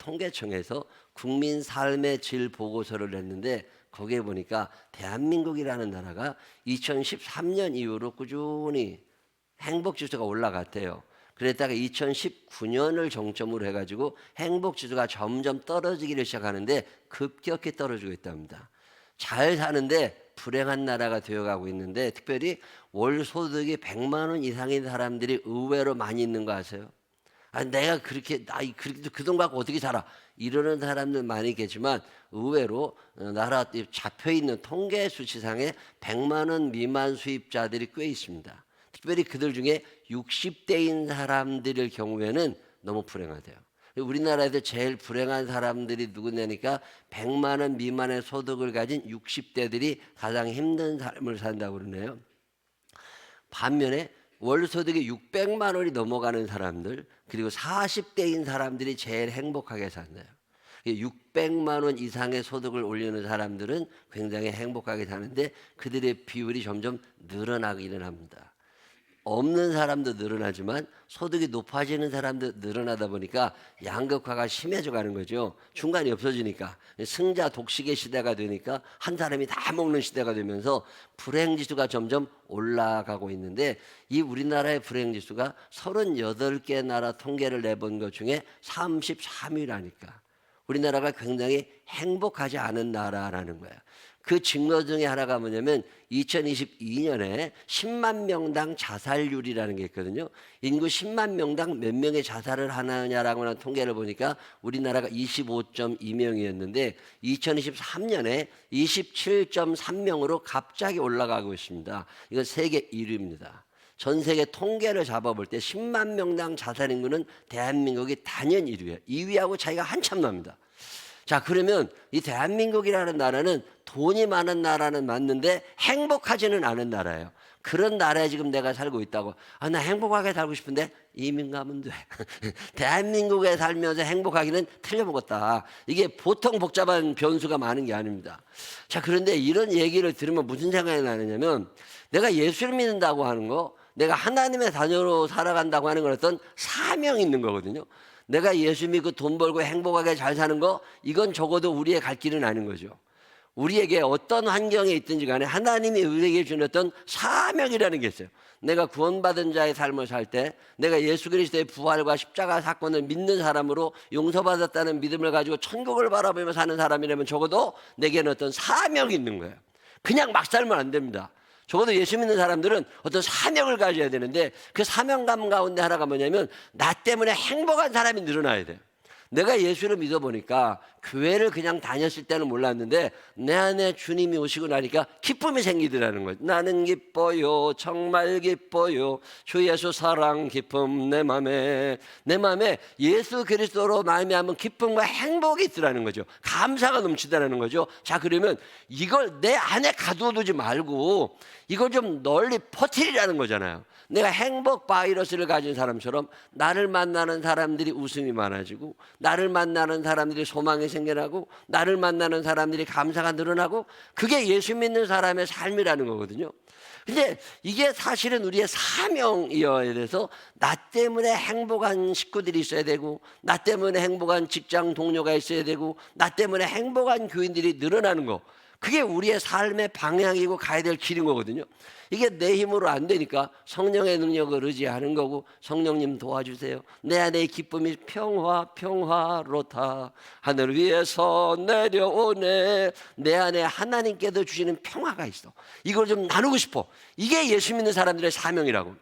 통계청에서 국민 삶의 질 보고서를 냈는데 거기에 보니까 대한민국이라는 나라가 2013년 이후로 꾸준히 행복 지수가 올라갔대요. 그랬다가 2019년을 정점으로 해가지고 행복 지수가 점점 떨어지기를 시작하는데 급격히 떨어지고 있답니다. 잘 사는데 불행한 나라가 되어가고 있는데, 특별히 월 소득이 100만 원 이상인 사람들이 의외로 많이 있는 거 아세요? 내가 그렇게 그 돈 갖고 어떻게 살아? 이러는 사람들 많이 계지만 의외로 나라 잡혀 있는 통계 수치상에 100만 원 미만 수입자들이 꽤 있습니다. 특별히 그들 중에 60대인 사람들의 경우에는 너무 불행하대요. 우리나라에서 제일 불행한 사람들이 누구냐니까 100만 원 미만의 소득을 가진 60대들이 가장 힘든 삶을 산다고 그러네요. 반면에 월 소득이 600만 원이 넘어가는 사람들, 그리고 40대인 사람들이 제일 행복하게 산대요. 600만 원 이상의 소득을 올리는 사람들은 굉장히 행복하게 사는데 그들의 비율이 점점 늘어나기는 합니다. 없는 사람도 늘어나지만 소득이 높아지는 사람도 늘어나다 보니까 양극화가 심해져 가는 거죠. 중간이 없어지니까 승자 독식의 시대가 되니까 한 사람이 다 먹는 시대가 되면서 불행지수가 점점 올라가고 있는데, 이 우리나라의 불행지수가 38개 나라 통계를 내본 것 중에 33위라니까 우리나라가 굉장히 행복하지 않은 나라라는 거예요. 그 증거 중에 하나가 뭐냐면 2022년에 10만 명당 자살률이라는 게 있거든요. 인구 10만 명당 몇 명의 자살을 하느냐라고 하는 통계를 보니까 우리나라가 25.2명이었는데 2023년에 27.3명으로 갑자기 올라가고 있습니다. 이건 세계 1위입니다. 전 세계 통계를 잡아볼 때 10만 명당 자살 인구는 대한민국이 단연 1위예요. 2위하고 차이가 한참 납니다. 자, 그러면 이 대한민국이라는 나라는 돈이 많은 나라는 맞는데 행복하지는 않은 나라예요. 그런 나라에 지금 내가 살고 있다고. 나 행복하게 살고 싶은데 이민 가면 돼. 대한민국에 살면서 행복하기는 틀려먹었다. 이게 보통 복잡한 변수가 많은 게 아닙니다. 자, 그런데 이런 얘기를 들으면 무슨 생각이 나느냐면, 내가 예수를 믿는다고 하는 거, 내가 하나님의 자녀로 살아간다고 하는 건 어떤 사명이 있는 거거든요. 내가 예수 믿고 돈 벌고 행복하게 잘 사는 거, 이건 적어도 우리의 갈 길은 아닌 거죠. 우리에게 어떤 환경에 있든지 간에 하나님이 우리에게 주는 어떤 사명이라는 게 있어요. 내가 구원받은 자의 삶을 살 때, 내가 예수 그리스도의 부활과 십자가 사건을 믿는 사람으로 용서받았다는 믿음을 가지고 천국을 바라보며 사는 사람이라면 적어도 내게는 어떤 사명이 있는 거예요. 그냥 막 살면 안 됩니다. 적어도 예수 믿는 사람들은 어떤 사명을 가져야 되는데, 그 사명감 가운데 하나가 뭐냐면 나 때문에 행복한 사람이 늘어나야 돼요. 내가 예수를 믿어보니까 교회를 그냥 다녔을 때는 몰랐는데 내 안에 주님이 오시고 나니까 기쁨이 생기더라는 거죠. 나는 기뻐요, 정말 기뻐요, 주 예수 사랑 기쁨 내 맘에 예수 그리스도로 말미암은 기쁨과 행복이 있으라는 거죠. 감사가 넘치다라는 거죠. 자, 그러면 이걸 내 안에 가둬두지 말고 이걸 좀 널리 퍼뜨리라는 거잖아요. 내가 행복 바이러스를 가진 사람처럼 나를 만나는 사람들이 웃음이 많아지고, 나를 만나는 사람들이 소망이 생겨나고, 나를 만나는 사람들이 감사가 늘어나고, 그게 예수 믿는 사람의 삶이라는 거거든요. 근데 이게 사실은 우리의 사명이어야 돼서, 나 때문에 행복한 식구들이 있어야 되고, 나 때문에 행복한 직장 동료가 있어야 되고, 나 때문에 행복한 교인들이 늘어나는 거, 그게 우리의 삶의 방향이고 가야 될 길인 거거든요. 이게 내 힘으로 안 되니까 성령의 능력을 의지하는 거고, 성령님 도와주세요. 내 안에 기쁨이 평화로다 하늘 위에서 내려오네. 내 안에 하나님께서 주시는 평화가 있어. 이걸 좀 나누고 싶어. 이게 예수 믿는 사람들의 사명이라고.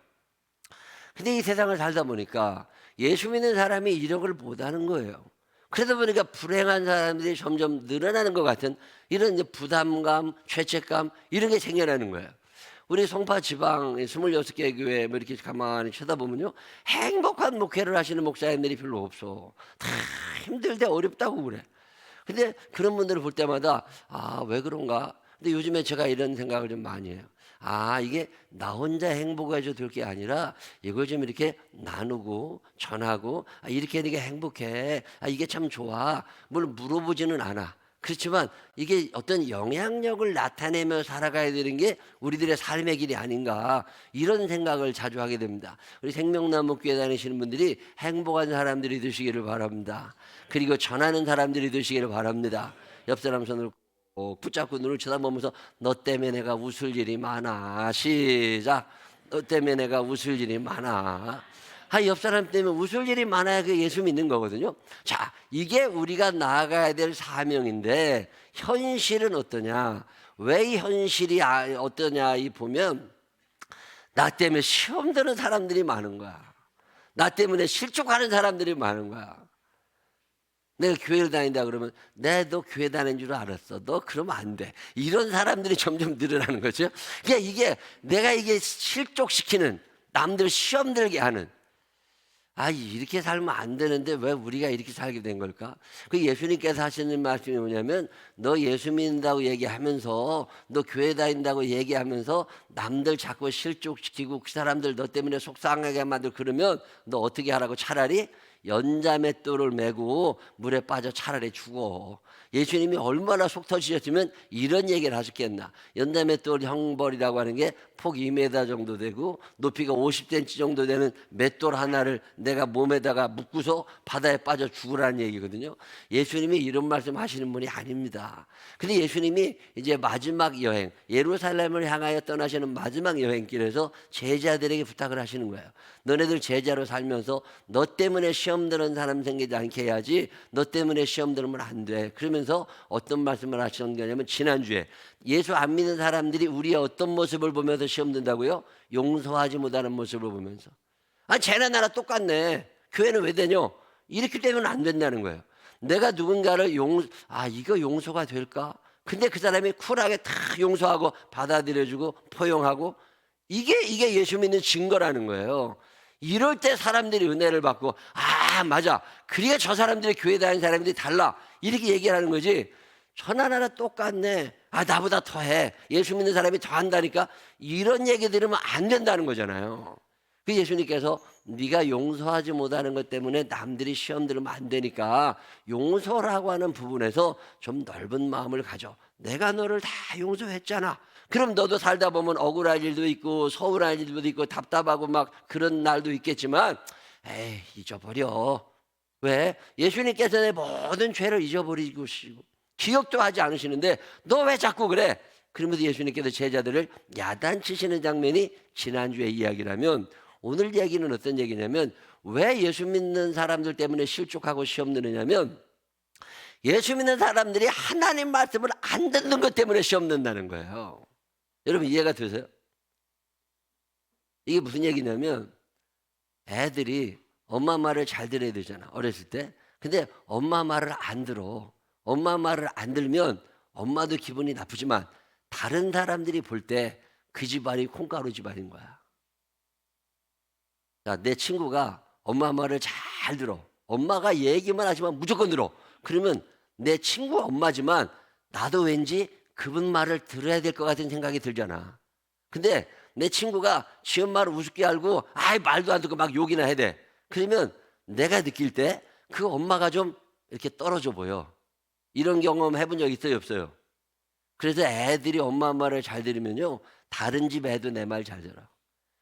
근데 이 세상을 살다 보니까 예수 믿는 사람이 이런 걸 못하는 거예요. 그러다 보니까 불행한 사람들이 점점 늘어나는 것 같은 이런 이제 부담감, 죄책감, 이런 게 생겨나는 거예요. 우리 송파 지방 26개 교회 뭐 이렇게 가만히 쳐다보면요, 행복한 목회를 하시는 목사님들이 별로 없어. 다 힘들대 어렵다고 그래. 근데 그런 분들을 볼 때마다 왜 그런가? 근데 요즘에 제가 이런 생각을 좀 많이 해요. 이게 나 혼자 행복해져 될 게 아니라 이걸 좀 이렇게 나누고 전하고, 이렇게 하는 게 행복해, 이게 참 좋아, 뭘 물어보지는 않아. 그렇지만 이게 어떤 영향력을 나타내며 살아가야 되는 게 우리들의 삶의 길이 아닌가, 이런 생각을 자주 하게 됩니다. 우리 생명나무 교회 다니시는 분들이 행복한 사람들이 되시기를 바랍니다. 그리고 전하는 사람들이 되시기를 바랍니다. 옆 사람 손을 붙잡고 눈을 쳐다보면서 너 때문에 내가 웃을 일이 많아. 시작. 너 때문에 내가 웃을 일이 많아. 옆 사람 때문에 웃을 일이 많아야 그 예수 믿는 거거든요. 자, 이게 우리가 나아가야 될 사명인데 현실은 어떠냐? 왜 이 현실이 어떠냐? 이 보면 나 때문에 시험 드는 사람들이 많은 거야. 나 때문에 실족하는 사람들이 많은 거야. 내가 교회를 다닌다 그러면 너 교회 다닌 줄 알았어. 너 그러면 안 돼. 이런 사람들이 점점 늘어나는 거죠. 그러니까 이게 내가 이게 실족시키는, 남들 시험 들게 하는, 이렇게 살면 안 되는데 왜 우리가 이렇게 살게 된 걸까? 그 예수님께서 하시는 말씀이 뭐냐면, 너 예수 믿는다고 얘기하면서, 너 교회 다닌다고 얘기하면서 남들 자꾸 실족시키고 그 사람들 너 때문에 속상하게 만들고 그러면 너 어떻게 하라고? 차라리 연자맷돌을 메고 물에 빠져 차라리 죽어. 예수님이 얼마나 속 터지셨으면 이런 얘기를 하셨겠나. 연자맷돌 형벌이라고 하는 게 폭 2m 정도 되고 높이가 50cm 정도 되는 맷돌 하나를 내가 몸에다가 묶고서 바다에 빠져 죽으라는 얘기거든요. 예수님이 이런 말씀 하시는 분이 아닙니다. 근데 예수님이 이제 마지막 여행, 예루살렘을 향하여 떠나시는 마지막 여행길에서 제자들에게 부탁을 하시는 거예요. 너네들 제자로 살면서 너 때문에 시험 드는 사람 생기지 않게 해야지, 너 때문에 시험 들으면 안 돼. 그러면서 어떤 말씀을 하시는 거냐면, 지난주에 예수 안 믿는 사람들이 우리의 어떤 모습을 보면서 시험 든다고요? 용서하지 못하는 모습을 보면서. 쟤네 나라 똑같네. 교회는 왜 되냐? 이렇게 되면 안 된다는 거예요. 내가 누군가를 이거 용서가 될까? 근데 그 사람이 쿨하게 다 용서하고 받아들여주고 포용하고, 이게 예수 믿는 증거라는 거예요. 이럴 때 사람들이 은혜를 받고, 맞아, 그래야 저 사람들이 교회 다니는 사람들이 달라, 이렇게 얘기를 하는 거지. 저나 나라 똑같네, 나보다 더해, 예수 믿는 사람이 더 한다니까, 이런 얘기 들으면 안 된다는 거잖아요. 그 예수님께서 네가 용서하지 못하는 것 때문에 남들이 시험 들으면 안 되니까 용서라고 하는 부분에서 좀 넓은 마음을 가져. 내가 너를 다 용서했잖아. 그럼 너도 살다 보면 억울할 일도 있고 서운할 일도 있고 답답하고 막 그런 날도 있겠지만, 잊어버려. 왜? 예수님께서 내 모든 죄를 잊어버리고 기억도 하지 않으시는데 너 왜 자꾸 그래? 그러면서 예수님께서 제자들을 야단치시는 장면이 지난주에 이야기라면, 오늘 얘기는 어떤 얘기냐면, 왜 예수 믿는 사람들 때문에 실족하고 시험 드느냐면, 예수 믿는 사람들이 하나님 말씀을 안 듣는 것 때문에 시험 든다는 거예요. 여러분 이해가 되세요? 이게 무슨 얘기냐면, 애들이 엄마 말을 잘 들어야 되잖아, 어렸을 때. 근데 엄마 말을 안 들어. 엄마 말을 안 들면 엄마도 기분이 나쁘지만 다른 사람들이 볼 때 그 집안이 콩가루 집안인 거야. 내 친구가 엄마 말을 잘 들어. 엄마가 얘기만 하지만 무조건 들어. 그러면 내 친구 엄마지만 나도 왠지 그분 말을 들어야 될 것 같은 생각이 들잖아. 근데 내 친구가 지 엄마를 우습게 알고 말도 안 듣고 막 욕이나 해야 돼. 그러면 내가 느낄 때 그 엄마가 좀 이렇게 떨어져 보여. 이런 경험 해본 적 있어요, 없어요? 그래서 애들이 엄마 말을 잘 들으면요, 다른 집 애도 내 말 잘 들어.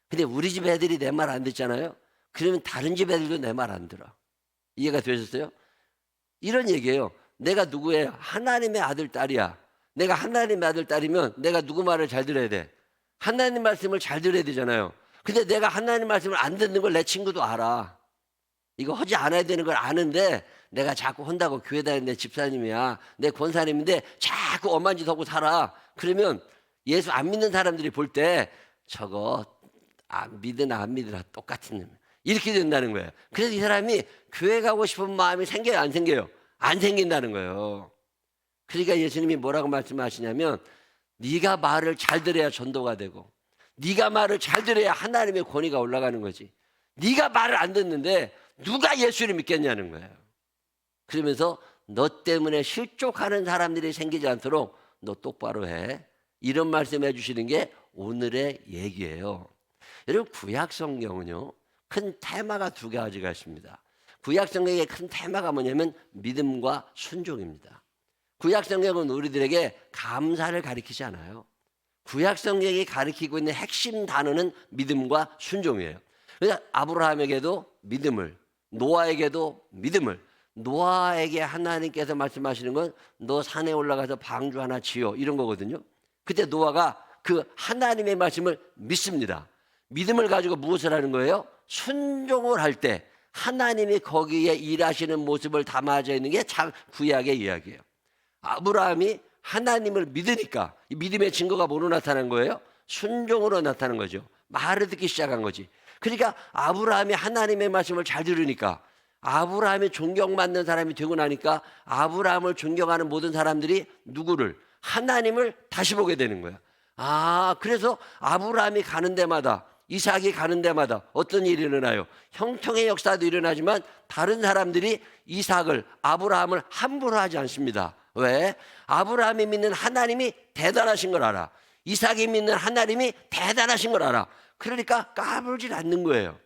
근데 우리 집 애들이 내 말 안 듣잖아요. 그러면 다른 집 애들도 내 말 안 들어. 이해가 되셨어요? 이런 얘기예요. 내가 누구예요? 하나님의 아들, 딸이야. 내가 하나님의 아들, 딸이면 내가 누구 말을 잘 들어야 돼? 하나님 말씀을 잘 들어야 되잖아요. 근데 내가 하나님 말씀을 안 듣는 걸 내 친구도 알아. 이거 하지 않아야 되는 걸 아는데 내가 자꾸 혼다고, 교회 다니는 내 집사님이야, 내 권사님인데 자꾸 엄한 짓 하고 살아. 그러면 예수 안 믿는 사람들이 볼 때 저거 믿으나 안 믿으나 똑같은 놈, 이렇게 된다는 거예요. 그래서 이 사람이 교회 가고 싶은 마음이 생겨요, 안 생겨요? 안 생긴다는 거예요. 그러니까 예수님이 뭐라고 말씀하시냐면, 네가 말을 잘 들어야 전도가 되고, 네가 말을 잘 들어야 하나님의 권위가 올라가는 거지. 네가 말을 안 듣는데 누가 예수를 믿겠냐는 거예요. 그러면서 너 때문에 실족하는 사람들이 생기지 않도록 너 똑바로 해. 이런 말씀해 주시는 게 오늘의 얘기예요. 여러분, 구약 성경은요, 큰 테마가 두 가지가 있습니다. 구약 성경의 큰 테마가 뭐냐면 믿음과 순종입니다. 구약 성경은 우리들에게 감사를 가리키지 않아요. 구약 성경이 가리키고 있는 핵심 단어는 믿음과 순종이에요. 그래서 아브라함에게도 믿음을, 노아에게도 믿음을, 노아에게 하나님께서 말씀하시는 건 너 산에 올라가서 방주 하나 지어 이런 거거든요. 그때 노아가 그 하나님의 말씀을 믿습니다. 믿음을 가지고 무엇을 하는 거예요? 순종을 할 때 하나님이 거기에 일하시는 모습을 담아져 있는 게 참 구약의 이야기예요. 아브라함이 하나님을 믿으니까 이 믿음의 증거가 뭐로 나타난 거예요? 순종으로 나타난 거죠. 말을 듣기 시작한 거지. 그러니까 아브라함이 하나님의 말씀을 잘 들으니까, 아브라함이 존경받는 사람이 되고 나니까 아브라함을 존경하는 모든 사람들이 누구를? 하나님을 다시 보게 되는 거야. 그래서 아브라함이 가는 데마다, 이삭이 가는 데마다 어떤 일이 일어나요? 형통의 역사도 일어나지만 다른 사람들이 이삭을, 아브라함을 함부로 하지 않습니다. 왜? 아브라함이 믿는 하나님이 대단하신 걸 알아. 이삭이 믿는 하나님이 대단하신 걸 알아. 그러니까 까불질 않는 거예요.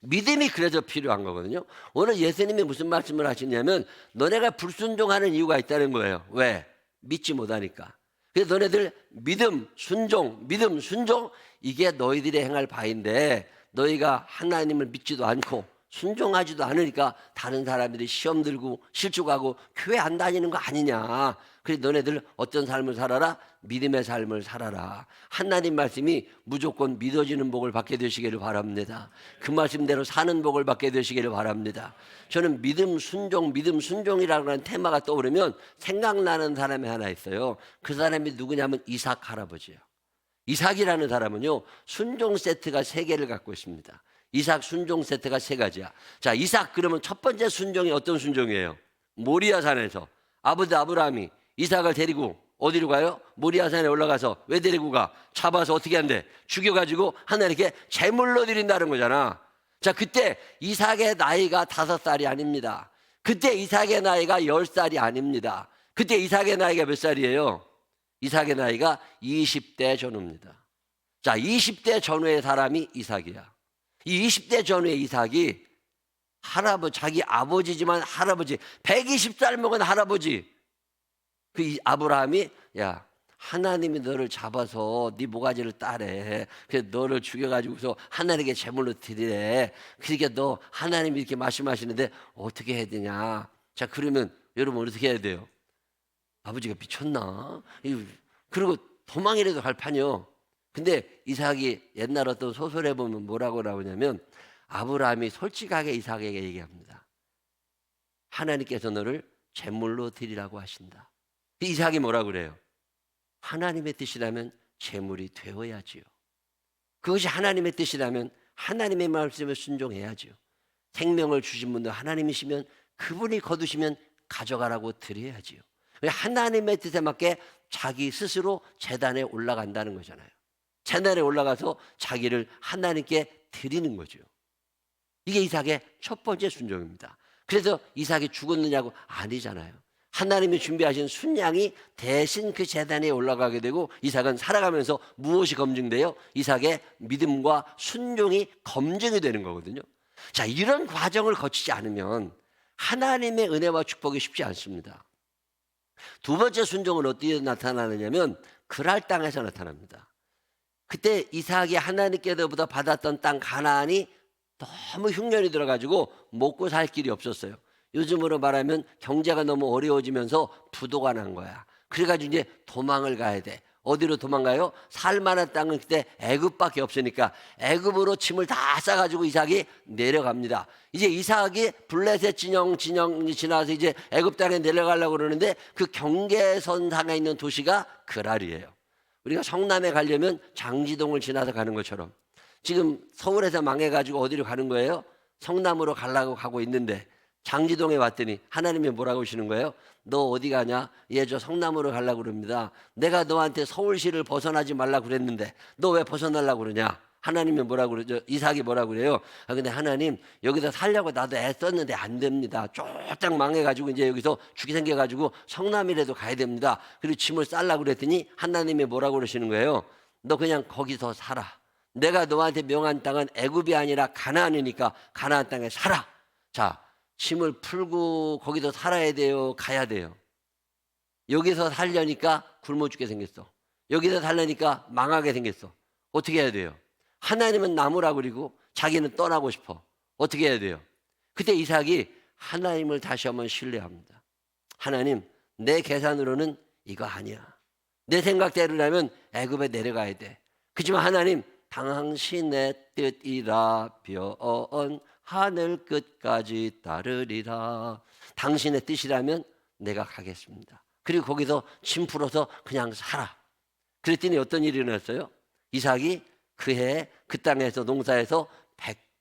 믿음이 그래서 필요한 거거든요. 오늘 예수님이 무슨 말씀을 하시냐면 너네가 불순종하는 이유가 있다는 거예요. 왜? 믿지 못하니까. 그래서 너네들 믿음, 순종 이게 너희들이 행할 바인데 너희가 하나님을 믿지도 않고 순종하지도 않으니까 다른 사람들이 시험 들고 실족하고 교회 안 다니는 거 아니냐. 그래서 너네들 어떤 삶을 살아라? 믿음의 삶을 살아라. 하나님 말씀이 무조건 믿어지는 복을 받게 되시기를 바랍니다. 그 말씀대로 사는 복을 받게 되시기를 바랍니다. 저는 믿음 순종이라는 테마가 떠오르면 생각나는 사람이 하나 있어요. 그 사람이 누구냐면 이삭 할아버지예요. 이삭이라는 사람은요, 순종 세트가 3개를 갖고 있습니다. 이삭 순종 세트가 3가지야. 자, 이삭 그러면 첫 번째 순종이 어떤 순종이에요? 모리아 산에서 아버지 아브라함이 이삭을 데리고 어디로 가요? 모리아 산에 올라가서 왜 데리고 가? 잡아서 어떻게 한대? 죽여가지고 하나님께 제물로 드린다는 거잖아. 자, 그때 이삭의 나이가 5살이 아닙니다. 그때 이삭의 나이가 10살이 아닙니다. 그때 이삭의 나이가 몇 살이에요? 이삭의 나이가 20대 전후입니다. 자, 20대 전후의 사람이 이삭이야. 이 20대 전후의 이삭이 자기 아버지지만 할아버지, 120살 먹은 할아버지, 그 아브라함이 야, 하나님이 너를 잡아서 네 모가지를 따래. 그래서 너를 죽여가지고서 하나님께 제물로 드리래. 그러니까 너 하나님이 이렇게 말씀하시는데 어떻게 해야 되냐. 자, 그러면 여러분 어떻게 해야 돼요? 아버지가 미쳤나? 그리고 도망이라도 갈 판이요. 근데 이삭이 옛날 어떤 소설에 보면 뭐라고 나오냐면 아브라함이 솔직하게 이삭에게 얘기합니다. 하나님께서 너를 제물로 드리라고 하신다. 이삭이 뭐라고 그래요? 하나님의 뜻이라면 제물이 되어야지요. 그것이 하나님의 뜻이라면 하나님의 말씀에 순종해야지요. 생명을 주신 분도 하나님이시면 그분이 거두시면 가져가라고 드려야지요. 하나님의 뜻에 맞게 자기 스스로 제단에 올라간다는 거잖아요. 제단에 올라가서 자기를 하나님께 드리는 거죠. 이게 이삭의 첫 번째 순종입니다. 그래서 이삭이 죽었느냐고 아니잖아요. 하나님이 준비하신 순양이 대신 그 제단에 올라가게 되고 이삭은 살아가면서 무엇이 검증돼요? 이삭의 믿음과 순종이 검증이 되는 거거든요. 자, 이런 과정을 거치지 않으면 하나님의 은혜와 축복이 쉽지 않습니다. 두 번째 순종은 어디에 나타나느냐면 그랄 땅에서 나타납니다. 그때 이삭이 하나님께로부터 받았던 땅 가나안이 너무 흉년이 들어가지고 먹고 살 길이 없었어요. 요즘으로 말하면 경제가 너무 어려워지면서 부도가 난 거야. 그래가지고 이제 도망을 가야 돼. 어디로 도망가요? 살만한 땅은 그때 애굽밖에 없으니까 애굽으로 짐을 다 싸가지고 이삭이 내려갑니다. 이제 이삭이 블레셋 진영 지나서 이제 애굽 땅에 내려가려고 그러는데 그 경계선 상에 있는 도시가 그랄이에요. 우리가 성남에 가려면 장지동을 지나서 가는 것처럼 지금 서울에서 망해가지고 어디로 가는 거예요? 성남으로 가려고 가고 있는데 장지동에 왔더니 하나님이 뭐라고 하시는 거예요? 너 어디 가냐? 예, 저 성남으로 가려고 그럽니다. 내가 너한테 서울시를 벗어나지 말라고 그랬는데 너 왜 벗어나려고 그러냐? 하나님이 뭐라고 그러죠? 이삭이 뭐라고 그래요? 근데 하나님 여기서 살려고 나도 애썼는데 안 됩니다. 쫄딱 망해가지고 이제 여기서 죽이 생겨가지고 성남이라도 가야 됩니다. 그리고 짐을 싸려고 그랬더니 하나님이 뭐라고 그러시는 거예요? 너 그냥 거기서 살아. 내가 너한테 명한 땅은 애굽이 아니라 가나안이니까 가나안 땅에 살아. 자, 짐을 풀고 거기서 살아야 돼요? 가야 돼요? 여기서 살려니까 굶어 죽게 생겼어. 여기서 살려니까 망하게 생겼어. 어떻게 해야 돼요? 하나님은 남으라고 그리고 자기는 떠나고 싶어. 어떻게 해야 돼요? 그때 이삭이 하나님을 다시 한번 신뢰합니다. 하나님, 내 계산으로는 이거 아니야. 내 생각대로라면 애굽에 내려가야 돼. 그렇지만 하나님, 당신의 뜻이라 변 하늘 끝까지 따르리라. 당신의 뜻이라면 내가 가겠습니다. 그리고 거기서 짐 풀어서 그냥 살아. 그랬더니 어떤 일이 일어났어요? 이삭이 그 해에 그 땅에서 농사에서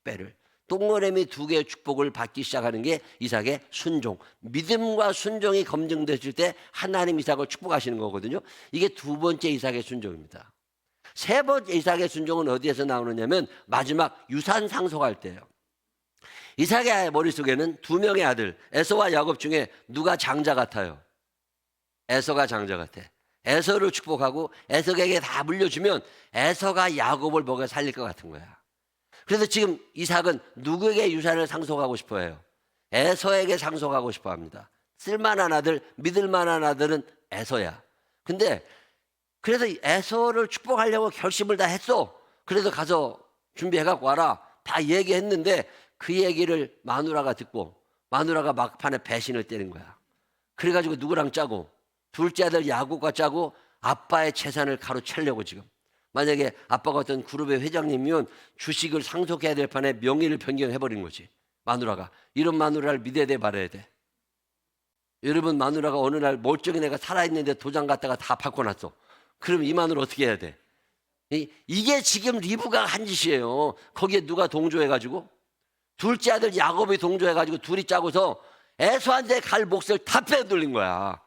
100배를 동그라미 2개의 축복을 받기 시작하는 게 이삭의 순종. 믿음과 순종이 검증됐을 때 하나님 이삭을 축복하시는 거거든요. 이게 두 번째 이삭의 순종입니다. 세 번째 이삭의 순종은 어디에서 나오느냐면 마지막 유산 상속할 때예요. 이삭의 머릿속에는 두 명의 아들 에서와 야곱 중에 누가 장자 같아요? 에서가 장자 같아. 에서를 축복하고 에서에게 다 물려주면 에서가 야곱을 먹여 살릴 것 같은 거야. 그래서 지금 이삭은 누구에게 유산을 상속하고 싶어 해요? 에서에게 상속하고 싶어 합니다. 쓸만한 아들, 믿을 만한 아들은 에서야. 근데 그래서 에서를 축복하려고 결심을 다 했어. 그래서 가서 준비해갖고 와라. 다 얘기했는데 그 얘기를 마누라가 듣고 마누라가 막판에 배신을 때린 거야. 그래가지고 누구랑 짜고 둘째 아들 야곱과 짜고 아빠의 재산을 가로채려고 지금. 만약에 아빠가 어떤 그룹의 회장님이면 주식을 상속해야 될 판에 명의를 변경해버린 거지. 마누라가. 이런 마누라를 믿어야 돼 말아야 돼? 여러분, 마누라가 어느 날 멀쩡히 내가 살아있는데 도장 갖다가 다 바꿔놨어. 그럼 이 마누라 어떻게 해야 돼? 이게 지금 리브가 한 짓이에요. 거기에 누가 동조해가지고 둘째 아들 야곱이 동조해가지고 둘이 짜고서 에서한테 갈 몫을 다 빼돌린 거야.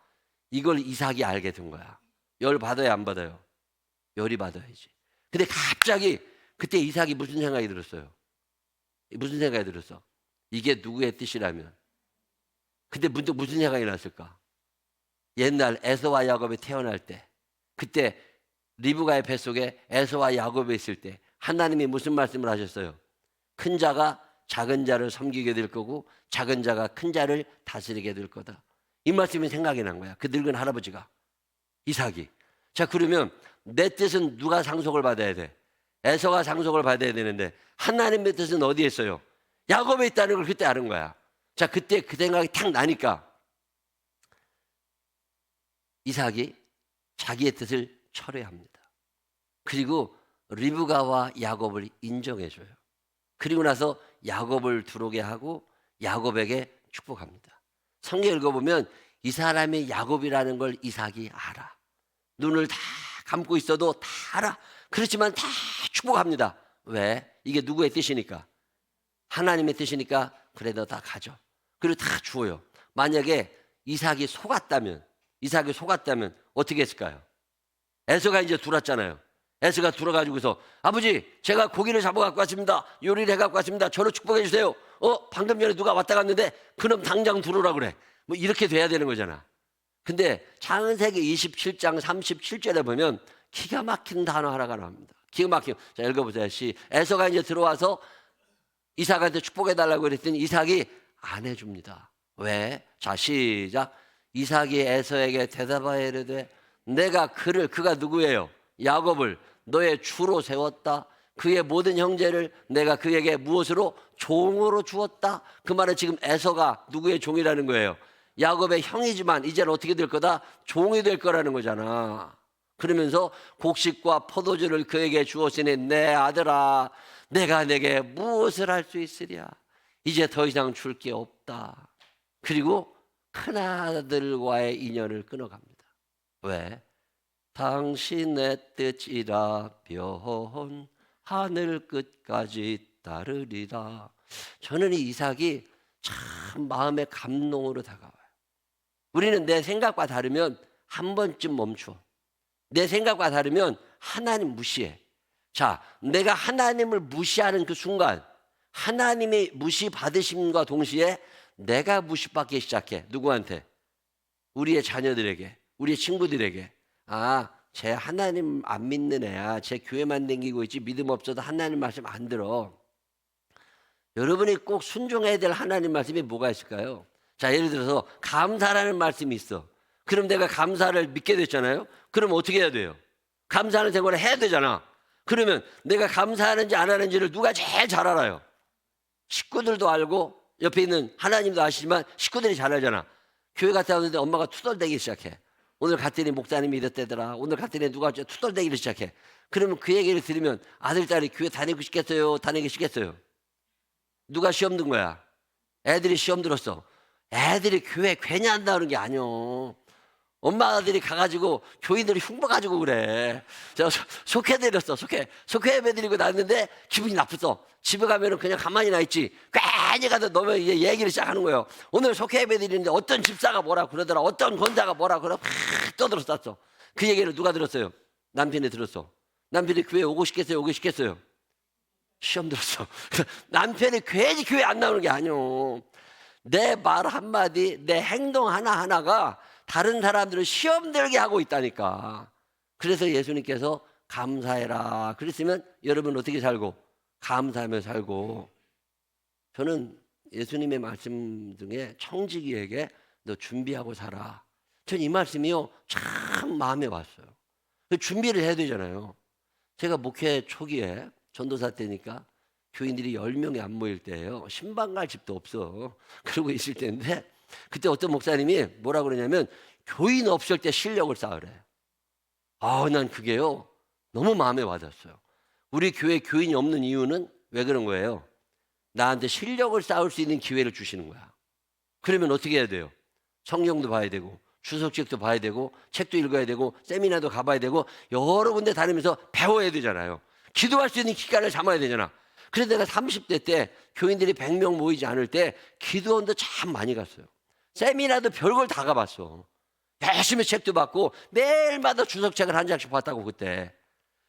이걸 이삭이 알게 된 거야. 열 받아야 안 받아요? 열이 받아야지. 근데 갑자기 그때 이삭이 무슨 생각이 들었어요? 무슨 생각이 들었어? 이게 누구의 뜻이라면. 근데 문득 무슨 생각이 났을까? 옛날 에서와 야곱이 태어날 때, 그때 리브가의 뱃속에 에서와 야곱이 있을 때 하나님이 무슨 말씀을 하셨어요? 큰 자가 작은 자를 섬기게 될 거고 작은 자가 큰 자를 다스리게 될 거다. 이 말씀이 생각이 난 거야. 그 늙은 할아버지가, 이삭이. 자, 그러면 내 뜻은 누가 상속을 받아야 돼? 에서가 상속을 받아야 되는데 하나님의 뜻은 어디에 있어요? 야곱에 있다는 걸 그때 아는 거야. 자, 그때 그 생각이 탁 나니까 이삭이 자기의 뜻을 철회합니다. 그리고 리브가와 야곱을 인정해줘요. 그리고 나서 야곱을 들어오게 하고 야곱에게 축복합니다. 성경 읽어보면 이 사람이 야곱이라는 걸 이삭이 알아. 눈을 다 감고 있어도 다 알아. 그렇지만 다 축복합니다. 왜? 이게 누구의 뜻이니까? 하나님의 뜻이니까 그래도 다 가져. 그리고 다 주어요. 만약에 이삭이 속았다면 어떻게 했을까요? 에서가 이제 들어왔잖아요. 에서가 들어가지고서 아버지, 제가 고기를 잡아갖고 왔습니다. 요리를 해갖고 왔습니다. 저를 축복해 주세요. 방금 전에 누가 왔다 갔는데 그놈 당장 들어오라 그래. 뭐 이렇게 돼야 되는 거잖아. 근데 창세기 27장 37절에 보면 기가 막힌 단어 하나가 나옵니다. 기가 막힌. 자, 읽어보세요. 에서가 이제 들어와서 이삭한테 축복해달라고 그랬더니 이삭이 안 해줍니다. 왜? 자, 시작. 이삭이 에서에게 대답하여 이르되 내가 그가 누구예요? 야곱을 너의 주로 세웠다. 그의 모든 형제를 내가 그에게 무엇으로? 종으로 주었다. 그 말은 지금 에서가 누구의 종이라는 거예요? 야곱의 형이지만 이제는 어떻게 될 거다? 종이 될 거라는 거잖아. 그러면서 곡식과 포도주를 그에게 주었으니 내 아들아, 내가 내게 무엇을 할 수 있으랴? 이제 더 이상 줄 게 없다. 그리고 큰아들과의 인연을 끊어갑니다. 왜? 당신의 뜻이라 변 하늘 끝까지 따르리라. 저는 이 이삭이 참 마음의 감동으로 다가와요. 우리는 내 생각과 다르면 한 번쯤 멈춰. 내 생각과 다르면 하나님 무시해. 자, 내가 하나님을 무시하는 그 순간 하나님의 무시받으심과 동시에 내가 무시받기 시작해. 누구한테? 우리의 자녀들에게, 우리의 친구들에게. 쟤 하나님 안 믿는 애야. 쟤 교회만 다니고 있지 믿음 없어도 하나님 말씀 안 들어. 여러분이 꼭 순종해야 될 하나님 말씀이 뭐가 있을까요? 자, 예를 들어서 감사라는 말씀이 있어. 그럼 내가 감사를 믿게 됐잖아요. 그럼 어떻게 해야 돼요? 감사하는 생활을 해야 되잖아. 그러면 내가 감사하는지 안 하는지를 누가 제일 잘 알아요? 식구들도 알고 옆에 있는 하나님도 아시지만 식구들이 잘 알잖아. 교회 갔다 오는데 엄마가 투덜대기 시작해. 오늘 갔더니 목사님이 이랬대더라. 오늘 갔더니 누가 투덜대기를 시작해. 그러면 그 얘기를 들으면 아들, 딸이 교회 다니고 싶겠어요? 다니기 싫겠어요? 누가 시험 든 거야? 애들이 시험 들었어. 애들이 교회 괜히 안 나오는 게 아니오. 엄마들이 가가지고 교인들이 흉봐가지고 그래. 제가 속회드렸어. 속회 예배드리고 났는데 기분이 나빴어. 집에 가면은 그냥 가만히 나 있지. 괜히 가서 너무 얘기를 시작하는 거예요. 오늘 속회 예배드리는데 어떤 집사가 뭐라 그러더라. 어떤 권사가 뭐라 그러. 팍 떠들었었어. 그 얘기를 누가 들었어요? 남편이 들었어. 남편이 교회 오고 싶겠어요? 오고 싶겠어요? 시험 들었어. 남편이 괜히 교회 안 나오는 게 아니오. 내 말 한마디, 내 행동 하나하나가 다른 사람들을 시험 들게 하고 있다니까. 그래서 예수님께서 감사해라 그랬으면 여러분 어떻게 살고? 감사하며 살고. 저는 예수님의 말씀 중에 청지기에게 너 준비하고 살아. 전 이 말씀이요 참 마음에 왔어요. 준비를 해야 되잖아요. 제가 목회 초기에 전도사 때니까 교인들이 10명이 안 모일 때예요. 신방 갈 집도 없어. 그러고 있을 때인데 그때 어떤 목사님이 뭐라 그러냐면 교인 없을 때 실력을 쌓으래. 난 그게요 너무 마음에 와닿았어요. 우리 교회 교인이 없는 이유는 왜 그런 거예요? 나한테 실력을 쌓을 수 있는 기회를 주시는 거야. 그러면 어떻게 해야 돼요? 성경도 봐야 되고 주석책도 봐야 되고 책도 읽어야 되고 세미나도 가봐야 되고 여러 군데 다니면서 배워야 되잖아요. 기도할 수 있는 기간을 잡아야 되잖아. 그래서 내가 30대 때 교인들이 100명 모이지 않을 때 기도원도 참 많이 갔어요. 세미나도 별걸 다 가봤어. 열심히 책도 받고 매일마다 주석책을 한 장씩 봤다고 그때.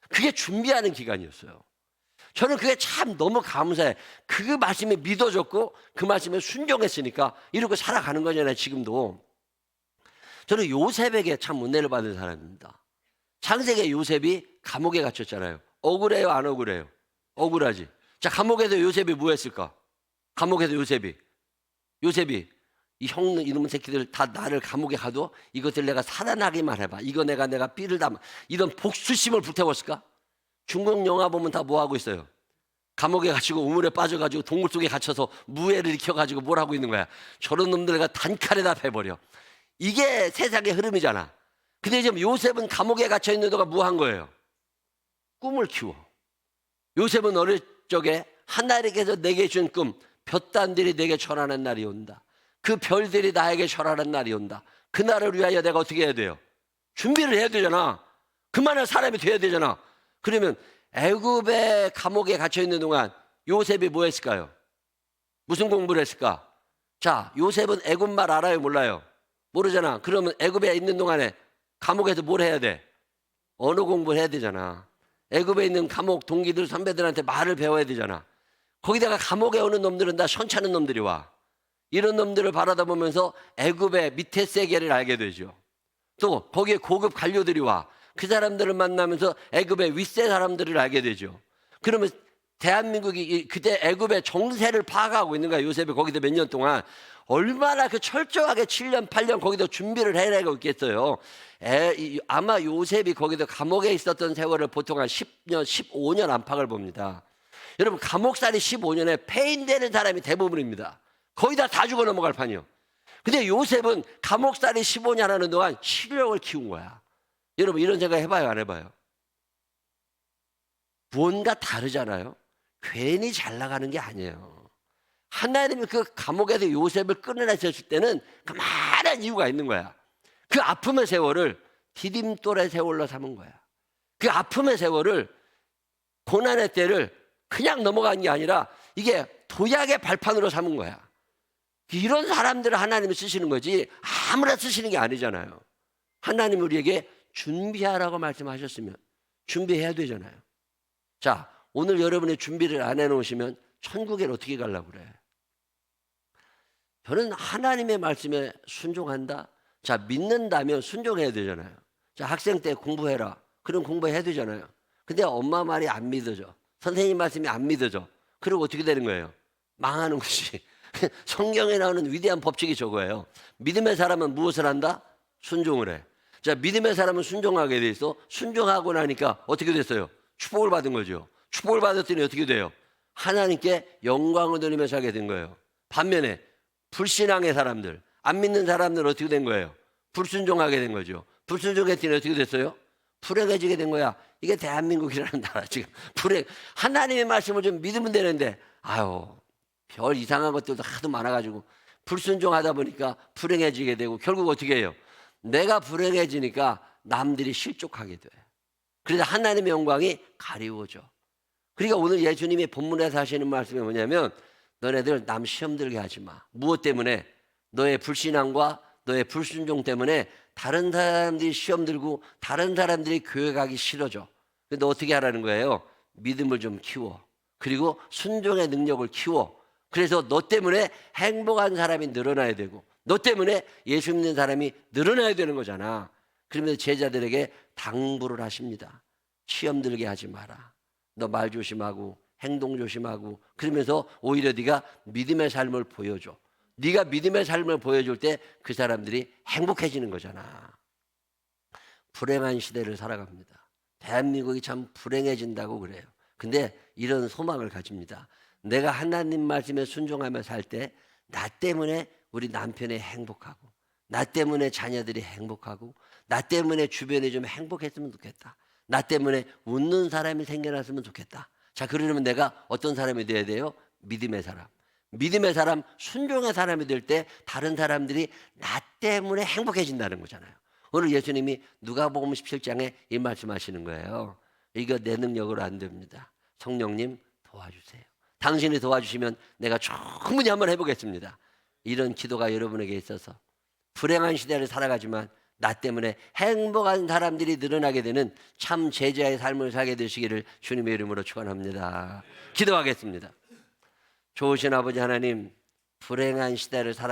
그게 준비하는 기간이었어요. 저는 그게 참 너무 감사해. 그 말씀에 믿어졌고 그 말씀에 순종했으니까 이렇게 살아가는 거잖아요. 지금도. 저는 요셉에게 참 은혜를 받은 사람입니다. 창세기에 요셉이 감옥에 갇혔잖아요. 억울해요 안 억울해요? 억울하지. 자, 감옥에서 요셉이 뭐 했을까? 감옥에서 요셉이 이 형는 이놈의 새끼들 다 나를 감옥에 가도 이것들 내가 살아나기만 해봐. 이거 내가 삐를 담아. 이런 복수심을 불태웠을까? 중국 영화 보면 다 뭐 하고 있어요? 감옥에 갇히고 우물에 빠져가지고 동굴 속에 갇혀서 무해를 일으켜가지고 뭘 하고 있는 거야? 저런 놈들 내가 단칼에다 패버려. 이게 세상의 흐름이잖아. 근데 지금 요셉은 감옥에 갇혀있는 동안 뭐 한 거예요? 꿈을 키워. 요셉은 어릴 적에 하나님께서 내게 준 꿈, 볕단들이 내게 절하는 날이 온다. 그 별들이 나에게 절하는 날이 온다. 그날을 위하여 내가 어떻게 해야 돼요? 준비를 해야 되잖아. 그만한 사람이 돼야 되잖아. 그러면 애굽의 감옥에 갇혀있는 동안 요셉이 뭐 했을까요? 무슨 공부를 했을까? 자, 요셉은 애굽말 알아요? 몰라요? 모르잖아. 그러면 애굽에 있는 동안에 감옥에서 뭘 해야 돼? 언어 공부를 해야 되잖아. 애굽에 있는 감옥 동기들 선배들한테 말을 배워야 되잖아. 거기다가 감옥에 오는 놈들은 다 현찮은 놈들이 와. 이런 놈들을 바라다 보면서 애굽의 밑에 세계를 알게 되죠. 또 거기에 고급 관료들이 와. 그 사람들을 만나면서 애굽의 윗세 사람들을 알게 되죠. 그러면 대한민국이 그때 애굽의 정세를 파악하고 있는 거야. 요셉이 거기서 몇 년 동안 얼마나 그 철저하게 7년 8년 거기서 준비를 해내고 있겠어요. 아마 요셉이 거기서 감옥에 있었던 세월을 보통 한 10년 15년 안팎을 봅니다. 여러분 감옥살이 15년에 폐인되는 사람이 대부분입니다. 거의 다 죽어 넘어갈 판이요. 근데 요셉은 감옥살이 15년 하는 동안 실력을 키운 거야. 여러분 이런 생각 해봐요 안 해봐요? 뭔가 다르잖아요. 괜히 잘 나가는 게 아니에요. 하나님이 그 감옥에서 요셉을 끌어내셨을 때는 그만한 이유가 있는 거야. 그 아픔의 세월을 디딤돌의 세월로 삼은 거야. 그 아픔의 세월을 고난의 때를 그냥 넘어간 게 아니라 이게 도약의 발판으로 삼은 거야. 이런 사람들을 하나님이 쓰시는 거지 아무나 쓰시는 게 아니잖아요. 하나님 우리에게 준비하라고 말씀하셨으면 준비해야 되잖아요. 자, 오늘 여러분의 준비를 안 해놓으시면 천국에 어떻게 가려고 그래? 저는 하나님의 말씀에 순종한다. 자, 믿는다면 순종해야 되잖아요. 자, 학생 때 공부해라. 그럼 공부해야 되잖아요. 근데 엄마 말이 안 믿어져. 선생님 말씀이 안 믿어져. 그리고 어떻게 되는 거예요? 망하는 것이. 성경에 나오는 위대한 법칙이 저거예요. 믿음의 사람은 무엇을 한다? 순종을 해. 자, 믿음의 사람은 순종하게 돼 있어. 순종하고 나니까 어떻게 됐어요? 축복을 받은 거죠. 축복을 받았더니 어떻게 돼요? 하나님께 영광을 돌리며 살게 된 거예요. 반면에 불신앙의 사람들, 안 믿는 사람들은 어떻게 된 거예요? 불순종하게 된 거죠. 불순종했더니 어떻게 됐어요? 불행해지게 된 거야. 이게 대한민국이라는 나라 지금 불행. 하나님의 말씀을 좀 믿으면 되는데 아유 별 이상한 것들도 하도 많아가지고 불순종하다 보니까 불행해지게 되고 결국 어떻게 해요? 내가 불행해지니까 남들이 실족하게 돼. 그래서 하나님의 영광이 가리워져. 그러니까 오늘 예수님이 본문에서 하시는 말씀이 뭐냐면 너네들 남 시험 들게 하지 마. 무엇 때문에? 너의 불신앙과 너의 불순종 때문에 다른 사람들이 시험 들고 다른 사람들이 교회 가기 싫어져. 근데 어떻게 하라는 거예요? 믿음을 좀 키워. 그리고 순종의 능력을 키워. 그래서 너 때문에 행복한 사람이 늘어나야 되고 너 때문에 예수 믿는 사람이 늘어나야 되는 거잖아. 그러면서 제자들에게 당부를 하십니다. 시험 들게 하지 마라. 너 말 조심하고 행동 조심하고 그러면서 오히려 네가 믿음의 삶을 보여줘. 네가 믿음의 삶을 보여줄 때 그 사람들이 행복해지는 거잖아. 불행한 시대를 살아갑니다. 대한민국이 참 불행해진다고 그래요. 근데 이런 소망을 가집니다. 내가 하나님 말씀에 순종하며 살 때 나 때문에 우리 남편이 행복하고 나 때문에 자녀들이 행복하고 나 때문에 주변이 좀 행복했으면 좋겠다. 나 때문에 웃는 사람이 생겨났으면 좋겠다. 자, 그러려면 내가 어떤 사람이 돼야 돼요? 믿음의 사람. 믿음의 사람, 순종의 사람이 될 때 다른 사람들이 나 때문에 행복해진다는 거잖아요. 오늘 예수님이 누가복음 17장에 이 말씀하시는 거예요. 이거 내 능력으로 안 됩니다. 성령님 도와주세요. 당신이 도와주시면 내가 충분히 한번 해보겠습니다. 이런 기도가 여러분에게 있어서 불행한 시대를 살아가지만 나 때문에 행복한 사람들이 늘어나게 되는 참 제자의 삶을 살게 되시기를 주님의 이름으로 축원합니다. 기도하겠습니다. 좋으신 아버지 하나님, 불행한 시대를 살아